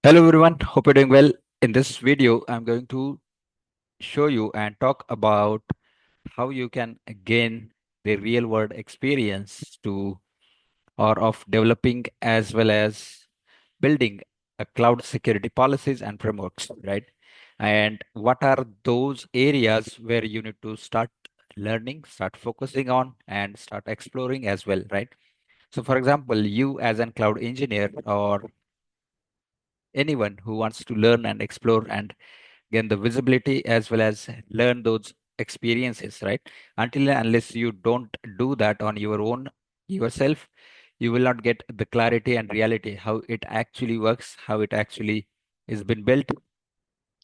Hello everyone, hope you're doing well. In this video, I'm going to show you and talk about how you can gain the real world experience to or of developing as well as building a cloud security policies and frameworks, right? And what are those areas where you need to start learning, start focusing on, and start exploring as well, right? So, for example, you as a cloud engineer or anyone who wants to learn and explore and gain the visibility as well as learn those experiences, right? Until and unless you don't do that on your own yourself, you will not get the clarity and reality how it actually works, how it actually is been built,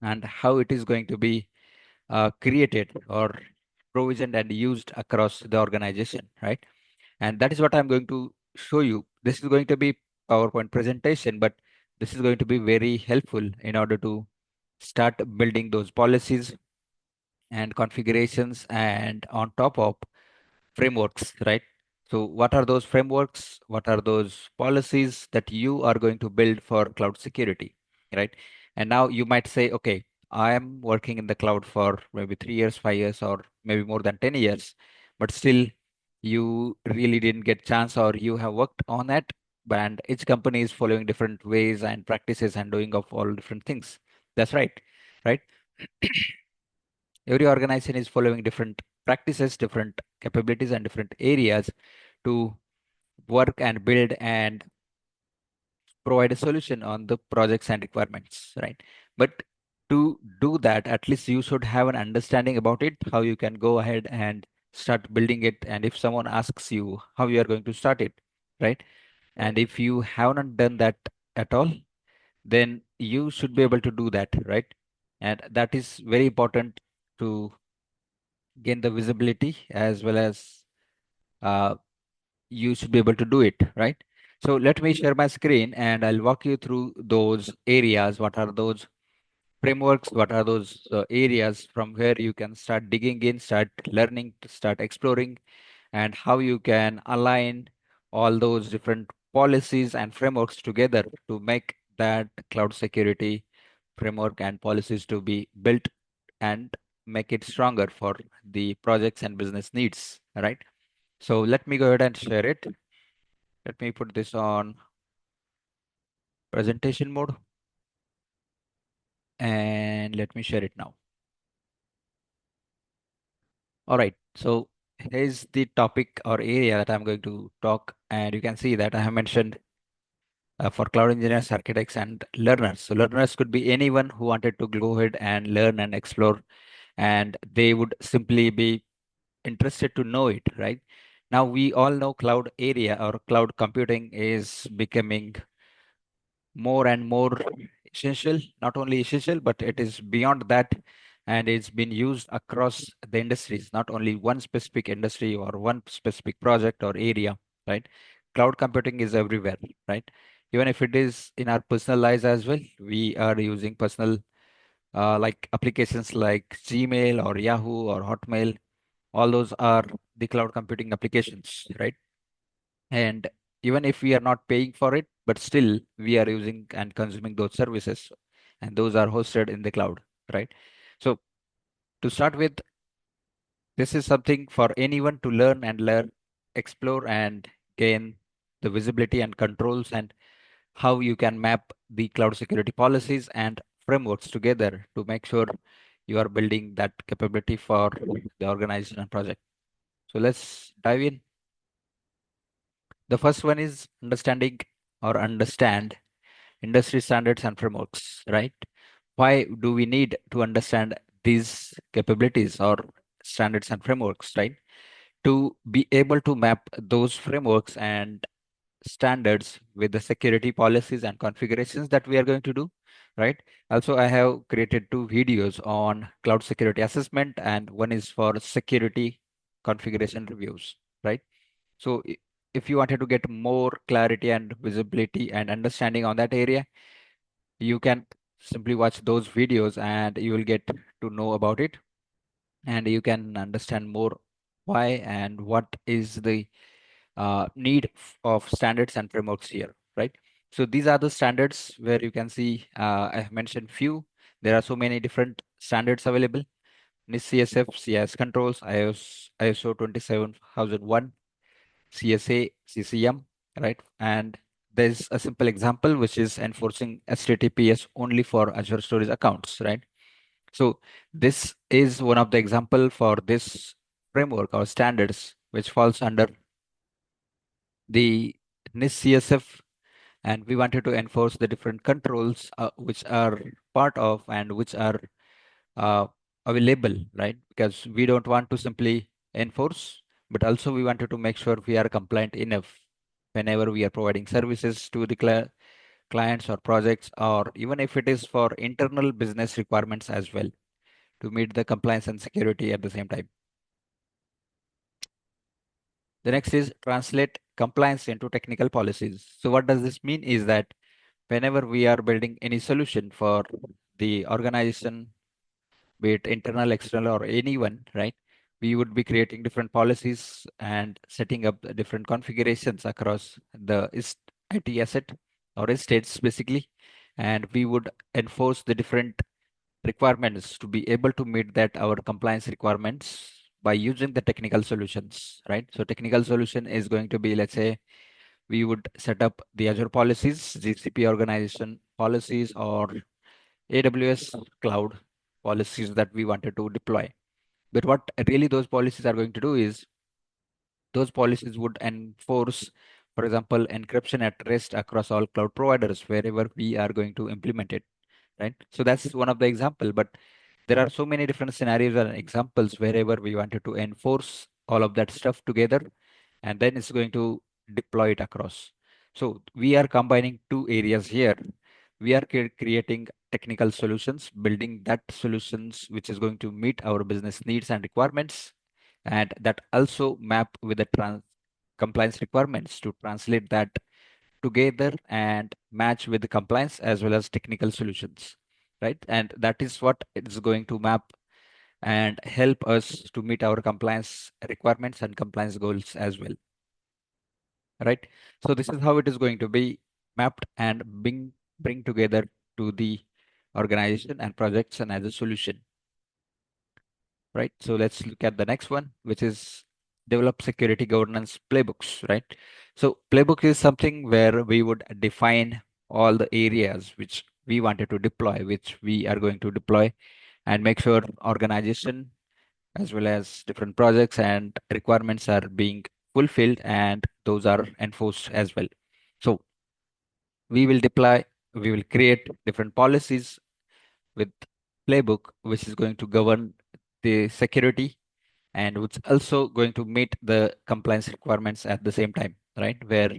and how it is going to be created or provisioned and used across the organization, right? And that is what I'm going to show you. This is going to be PowerPoint presentation, but this is going to be very helpful in order to start building those policies and configurations and on top of frameworks, right? So what are those frameworks? What are those policies that you are going to build for cloud security, right? And now you might say, okay, I am working in the cloud for maybe 3 years, 5 years, or maybe more than 10 years, but still you really didn't get chance or you have worked on it. And each company is following different ways and practices and doing of all different things. That's right, right? Every organization is following different practices, different capabilities, and different areas to work and build and provide a solution on the projects and requirements, right? But to do that, at least you should have an understanding about it, how you can go ahead and start building it. And if someone asks you how you are going to start it, right? And if you have not done that at all, then you should be able to do that, right? And that is very important to gain the visibility as well as uh, you should be able to do it, right? So let me share my screen and I'll walk you through those areas. What are those frameworks? What are those areas from where you can start digging in, start learning, to start exploring, and how you can align all those different policies and frameworks together to make that cloud security framework and policies to be built and make it stronger for the projects and business needs, right? So let me go ahead and share it. Let me put this on presentation mode and let me share it now. All right. So here's the topic or area that I'm going to talk, and you can see that I have mentioned for cloud engineers, architects, and learners. So learners could be anyone who wanted to go ahead and learn and explore, and they would simply be interested to know it, right? Now we all know cloud area or cloud computing is becoming more and more essential, not only essential, but it is beyond that. And it's been used across the industries, not only one specific industry or one specific project or area, right? Cloud computing is everywhere, right? Even if it is in our personal lives as well, we are using personal like applications like Gmail or Yahoo or Hotmail. All those are the cloud computing applications, right? And even if we are not paying for it, but still we are using and consuming those services, and those are hosted in the cloud, right? So to start with, this is something for anyone to learn, explore, and gain the visibility and controls, and how you can map the cloud security policies and frameworks together to make sure you are building that capability for the organization and project. So let's dive in. The first one is understanding or understand industry standards and frameworks, right? Why do we need to understand these capabilities or standards and frameworks, right? To be able to map those frameworks and standards with the security policies and configurations that we are going to do, right? Also, I have created two videos on cloud security assessment, and one is for security configuration reviews, right? So if you wanted to get more clarity and visibility and understanding on that area, you can simply watch those videos and you will get to know about it, and you can understand more why and what is the need of standards and frameworks here, right? So these are the standards where you can see I have mentioned few. There are so many different standards available. NIST CSF, CIS controls, ISO 27001, CSA CCM, right? And there's a simple example which is enforcing HTTPS only for Azure storage accounts, right? So this is one of the example for this framework or standards which falls under the NIST CSF, and we wanted to enforce the different controls which are part of and which are uh, available, right? Because we don't want to simply enforce, but also we wanted to make sure we are compliant enough whenever we are providing services to the clients or projects, or even if it is for internal business requirements as well, to meet the compliance and security at the same time. The next is translate compliance into technical policies. So what does this mean is that whenever we are building any solution for the organization, be it internal, external, or anyone, right? We would be creating different policies and setting up the different configurations across the IT asset or estates basically. And we would enforce the different requirements to be able to meet that our compliance requirements by using the technical solutions, right? So technical solution is going to be, let's say, we would set up the Azure policies, GCP organization policies, or AWS cloud policies that we wanted to deploy. But what really those policies are going to do is those policies would enforce, for example, encryption at rest across all cloud providers wherever we are going to implement it, right? So that's one of the example, but there are so many different scenarios and examples wherever we wanted to enforce all of that stuff together, and then it's going to deploy it across. So we are combining two areas here. We are creating technical solutions, building that solutions which is going to meet our business needs and requirements, and that also map with the compliance requirements to translate that together and match with the compliance as well as technical solutions, right? And that is what it is going to map and help us to meet our compliance requirements and compliance goals as well, right? So this is how it is going to be mapped and bring together to the organization and projects and as a solution, right? So let's look at the next one, which is develop security governance playbooks, right? So playbook is something where we would define all the areas which we wanted to deploy, which we are going to deploy, and make sure organization as well as different projects and requirements are being fulfilled and those are enforced as well. So we will deploy, we will create different policies with playbook, which is going to govern the security and which also going to meet the compliance requirements at the same time, right? Where,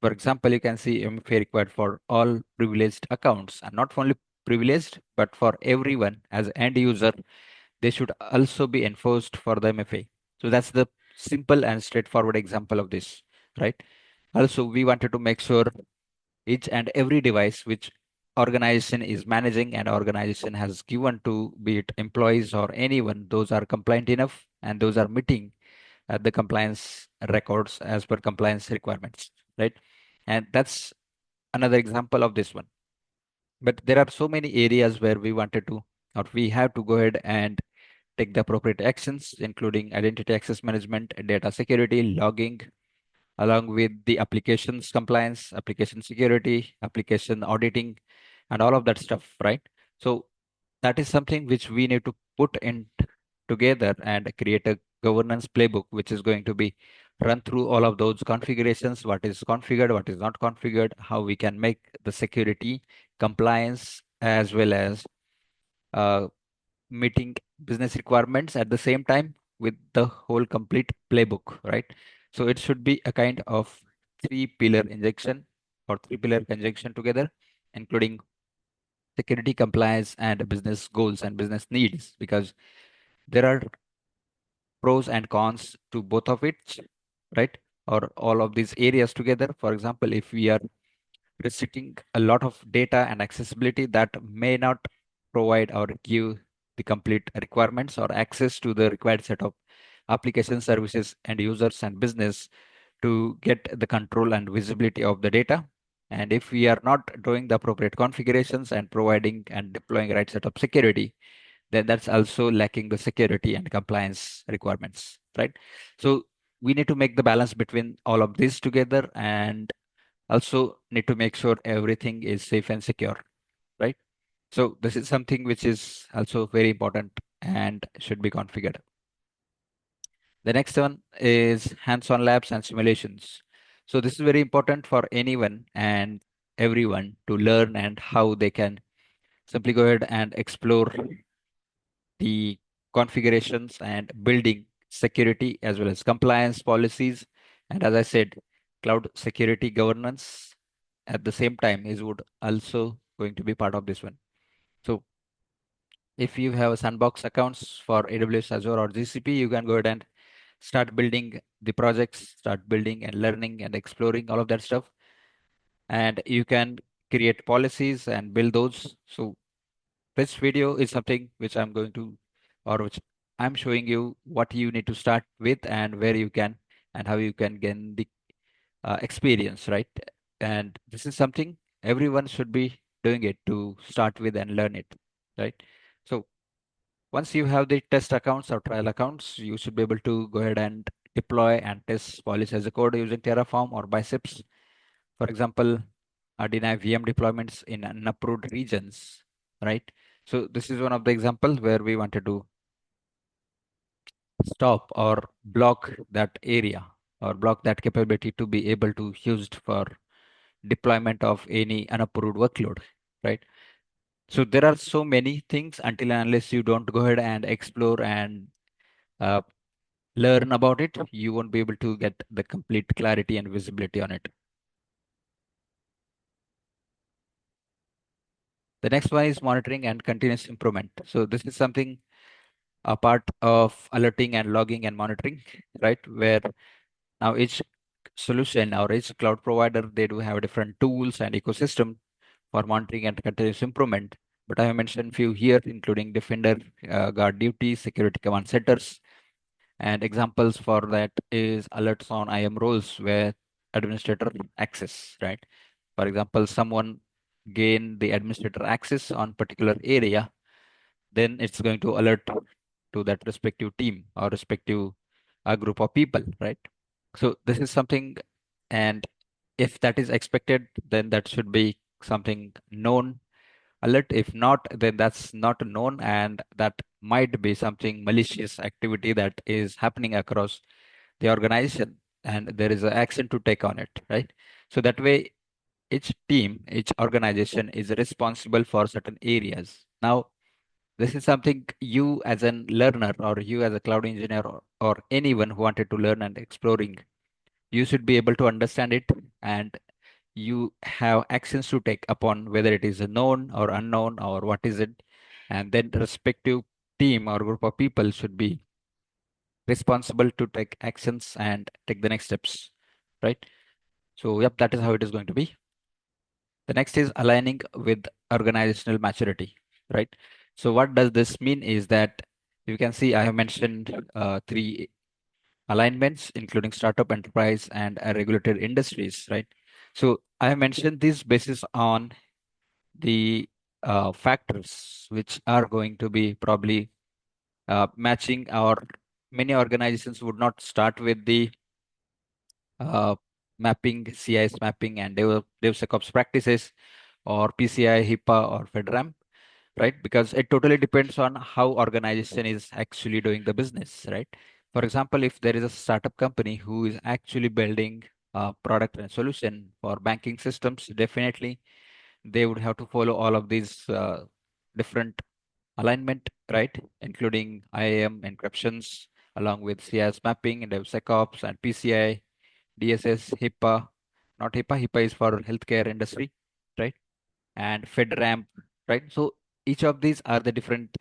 for example, you can see MFA required for all privileged accounts, and not only privileged, but for everyone as end user, they should also be enforced for the MFA. So that's the simple and straightforward example of this, right? Also, we wanted to make sure each and every device which organization is managing and organization has given to be it employees or anyone, those are compliant enough and those are meeting the compliance records as per compliance requirements, right? And that's another example of this one. But there are so many areas where we wanted to or we have to go ahead and take the appropriate actions, including identity access management, data security, logging, along with the applications compliance, application security, application auditing, and all of that stuff, right? So that is something which we need to put in together and create a governance playbook, which is going to be run through all of those configurations, what is configured, what is not configured, how we can make the security compliance as well as uh, meeting business requirements at the same time with the whole complete playbook, right? So it should be a kind of three pillar injection or three pillar conjunction together, including security compliance and business goals and business needs, because there are pros and cons to both of it, right? Or all of these areas together. For example, if we are restricting a lot of data and accessibility that may not provide or give the complete requirements or access to the required set of application services and users and business to get the control and visibility of the data, And if we are not doing the appropriate configurations and providing and deploying right set of security, then that's also lacking the security and compliance requirements, right? So we need to make the balance between all of this together, and also need to make sure everything is safe and secure, right? So this is something which is also very important and should be configured. The next one is hands-on labs and simulations. So this is very important for anyone and everyone to learn and how they can simply go ahead and explore the configurations and building security as well as compliance policies. And as I said, cloud security governance at the same time is would also going to be part of this one. So if you have a sandbox accounts for AWS, Azure, or GCP, you can go ahead and start building the projects, start building and learning and exploring all of that stuff. And you can create policies and build those. So this video is something which I'm going to, or which I'm showing you what you need to start with and where you can and how you can gain the experience, right? And this is something everyone should be doing it to start with and learn it, right? So once you have the test accounts or trial accounts, you should be able to go ahead and deploy and test policy as a code using Terraform or Biceps. For example, deny VM deployments in unapproved regions, right? So this is one of the examples where we wanted to stop or block that area or block that capability to be able to used for deployment of any unapproved workload, right? So there are so many things until and unless you don't go ahead and explore and uh, learn about it, you won't be able to get the complete clarity and visibility on it. The next one is monitoring and continuous improvement. So this is something a part of alerting and logging and monitoring, right? Where now each solution or each cloud provider, they do have different tools and ecosystem for monitoring and continuous improvement. But I have mentioned few here, including Defender, Guard Duty, Security Command Centers, and examples for that is alerts on IAM roles where administrator access, right? For example, someone gain the administrator access on particular area, then it's going to alert to that respective team or respective group of people, right? So this is something, and if that is expected, then that should be something known alert. If not, then that's not known, and that might be something malicious activity that is happening across the organization, and there is an action to take on it, right? So that way, each team, each organization is responsible for certain areas. Now, this is something you as a learner or you as a cloud engineer or anyone who wanted to learn and exploring, you should be able to understand it, and you have actions to take upon whether it is a known or unknown or what is it. And then the respective team or group of people should be responsible to take actions and take the next steps, right? So, yep, that is how it is going to be. The next is aligning with organizational maturity, right? So what does this mean is that you can see I have mentioned three alignments, including startup, enterprise, and regulated industries, right? So I have mentioned these basis on the factors which are going to be probably matching, or many organizations would not start with the uh, mapping, CIS mapping, and DevSecOps practices, or PCI, HIPAA, or FedRAMP, right? Because it totally depends on how organization is actually doing the business, right? For example, if there is a startup company who is actually building a product and solution for banking systems, definitely they would have to follow all of these different alignment, right? Including IAM encryptions, along with CIS mapping and DevSecOps and PCI, DSS, HIPAA, not HIPAA, HIPAA is for healthcare industry, right? And FedRAMP, right? So each of these are the different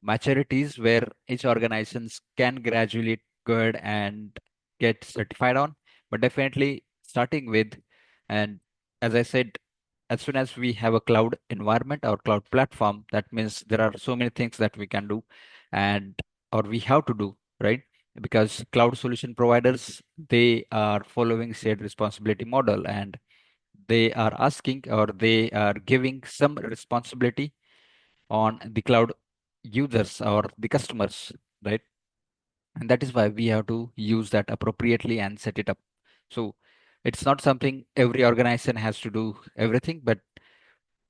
maturities where each organizations can gradually go ahead and get certified on. But definitely starting with, and as I said, as soon as we have a cloud environment or cloud platform, that means there are so many things that we can do and or we have to do, right? Because cloud solution providers, they are following shared responsibility model, and they are asking or they are giving some responsibility on the cloud users or the customers, right? And that is why we have to use that appropriately and set it up. So it's not something every organization has to do everything, but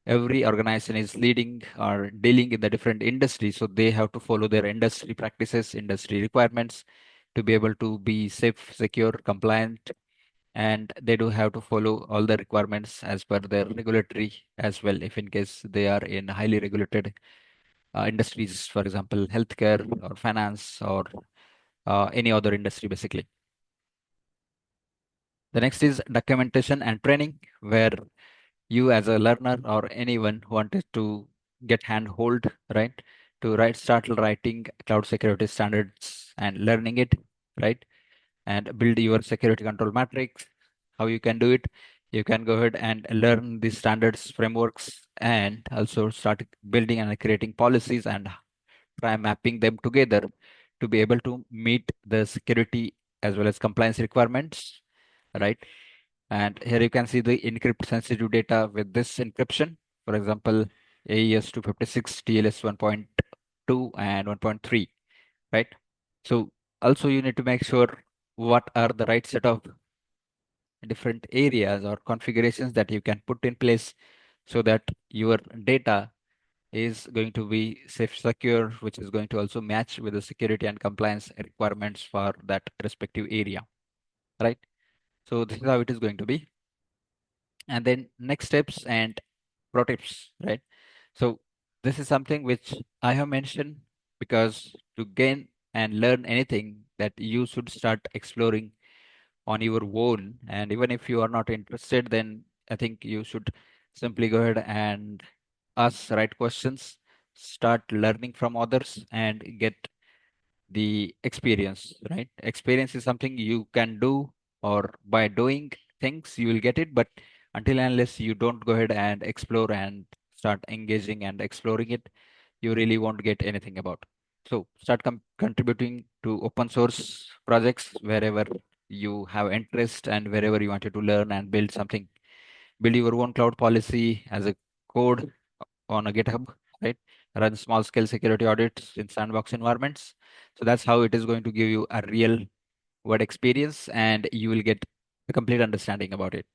every organization is leading or dealing in the different industries, so they have to follow their industry practices, industry requirements to be able to be safe, secure, compliant, and they do have to follow all the requirements as per their regulatory as well, if in case they are in highly regulated industries, for example, healthcare or finance or any other industry, basically. The next is documentation and training, where you as a learner or anyone who wanted to get handhold, right, to start writing cloud security standards and learning it, right, and build your security control matrix. How you can do it? You can go ahead and learn the standards frameworks and also start building and creating policies and try mapping them together to be able to meet the security as well as compliance requirements, right? And here you can see the encrypt sensitive data with this encryption. For example, AES 256, TLS 1.2 and 1.3, right? So also you need to make sure what are the right set of different areas or configurations that you can put in place so that your data is going to be safe, secure, which is going to also match with the security and compliance requirements for that respective area, right? So this is how it is going to be. And then next steps and pro tips, right? So this is something which I have mentioned because to gain and learn anything that you should start exploring on your own. And even if you are not interested, then I think you should simply go ahead and ask right questions, start learning from others, and get the experience, right? Experience is something you can do, or by doing things, you will get it. But until and unless you don't go ahead and explore and start engaging and exploring it, you really won't get anything about. So start contributing to open source projects wherever you have interest and wherever you wanted to learn and build something. Build your own cloud policy as a code on a GitHub, right? Run small scale security audits in sandbox environments. So that's how it is going to give you a real world experience and you will get a complete understanding about it,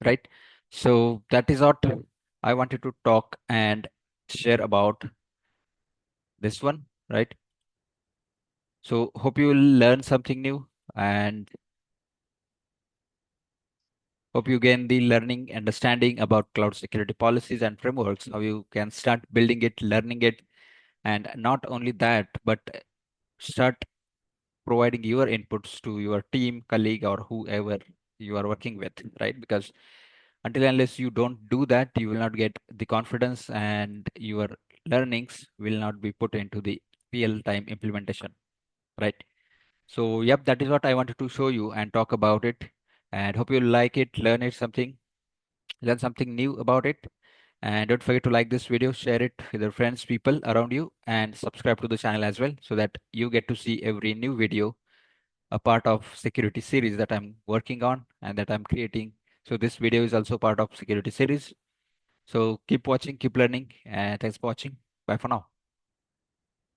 right? So that is what I wanted to talk and share about this one, right? So hope you will learn something new and hope you gain the learning understanding about cloud security policies and frameworks, how you can start building it, learning it, and not only that, but start providing your inputs to your team, colleague, or whoever you are working with, right? Because until unless you don't do that, you will not get the confidence and your learnings will not be put into the real time implementation, right? So, yep, that is what I wanted to show you and talk about it. And hope you like it, learn something new about it. And don't forget to like this video, share it with your friends, people around you, and subscribe to the channel as well so that you get to see every new video, a part of security series that I'm working on and that I'm creating. So this video is also part of security series. So keep watching, keep learning, and thanks for watching. Bye for now.